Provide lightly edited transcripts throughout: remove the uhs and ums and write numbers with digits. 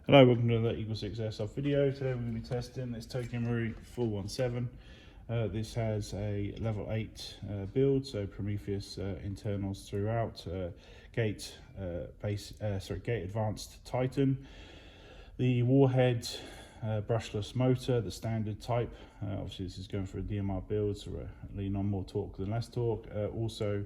Hello, welcome to the EagleSix Airsoft video. Today we're going to be testing this Toyko Marui 417. This has a level 8 build, so Prometheus internals throughout, gate advanced Titan, the Warhead brushless motor, the standard type. Obviously this is going for a DMR build, so we're leaning on more torque than less torque. Also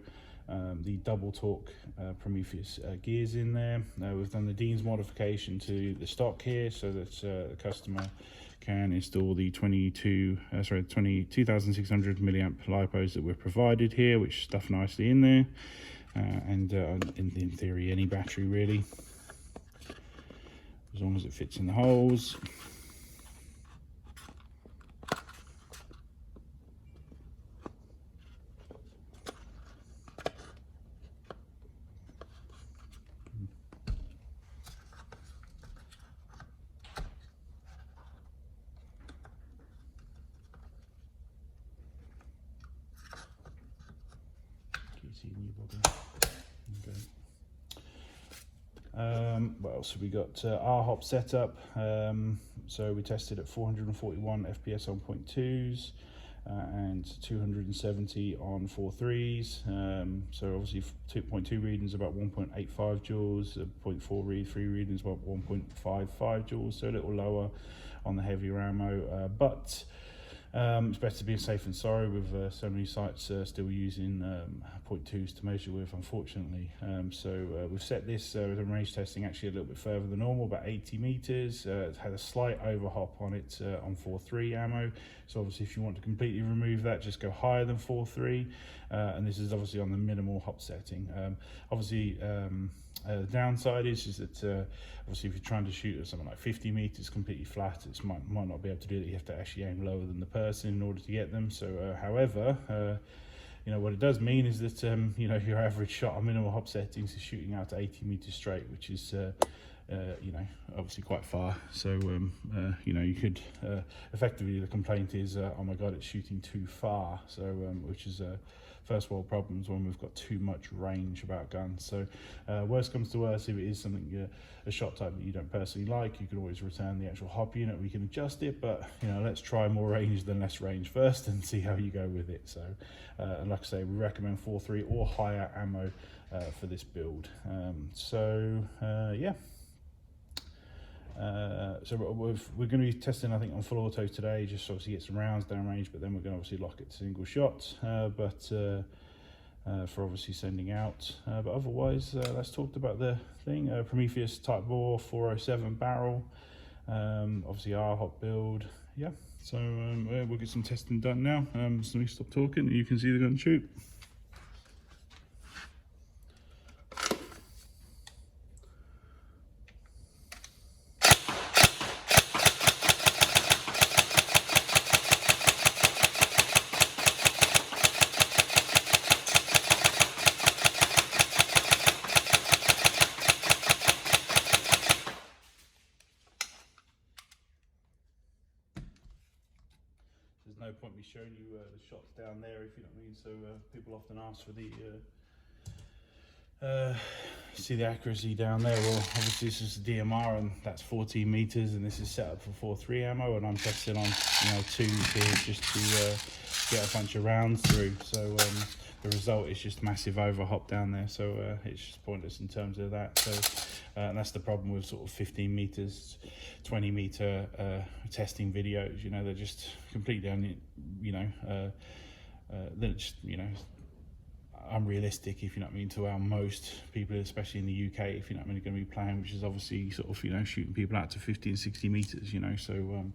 the double torque Prometheus gears in there. We've done the Dean's modification to the stock here so that the customer can install the 2600 milliamp lipos that we're provided here, which stuff nicely in there, and in theory any battery really, as long as it fits in the holes. What else have we got? Our hop setup. So we tested at 441 FPS on 0.2s and 270 on 4.3s. So obviously 2.2 readings about 1.85 joules, 0.4 3 readings about 1.55 joules, so a little lower on the heavier ammo, but it's better to be safe than sorry with so many sites still using 0.2s to measure with, unfortunately. So we've set this with a range testing actually a little bit further than normal, about 80 meters. It's had a slight overhop on it on 4.3 ammo. So obviously if you want to completely remove that, just go higher than 4.3. And this is obviously on the minimal hop setting. The downside is that obviously if you're trying to shoot at something like 50 meters completely flat, it might not be able to do that. You have to actually aim lower than the person in order to get them. So however, you know what it does mean is that you know, your average shot on minimal hop settings is shooting out to 80 meters straight, which is you know, obviously quite far. So you know, you could effectively, the complaint is oh my god, it's shooting too far. So which is first world problems when we've got too much range about guns. So worst comes to worst, if it is something a shot type that you don't personally like, you can always return the actual hop unit. We can adjust it, but you know, let's try more range than less range first and see how you go with it. So and like I say, we recommend 4.3 or higher ammo for this build. Yeah. So we're going to be testing, I think, on full auto today, just to obviously get some rounds down range, but then we're going to obviously lock it to single shot, for obviously sending out. But otherwise, let's talk about the thing. Prometheus Tightbore 407 barrel, obviously our hot build. Yeah, so we'll get some testing done now. So let me stop talking and you can see the gun shoot. There's no point me showing you the shots down there, if you know what I mean. So people often ask for the see the accuracy down there. Well, obviously this is a DMR and that's 14 meters, and this is set up for 4.3 ammo, and I'm testing on 2s here just to get a bunch of rounds through. So the result is just massive overhop down there, so it's just pointless in terms of that. So and that's the problem with sort of 15 meters 20 meter testing videos. You know, they're just completely they're just unrealistic, if you know what I mean, to our most people, especially in the UK, if you know what I mean, going to be playing, which is obviously sort of shooting people out to 50 and 60 meters, so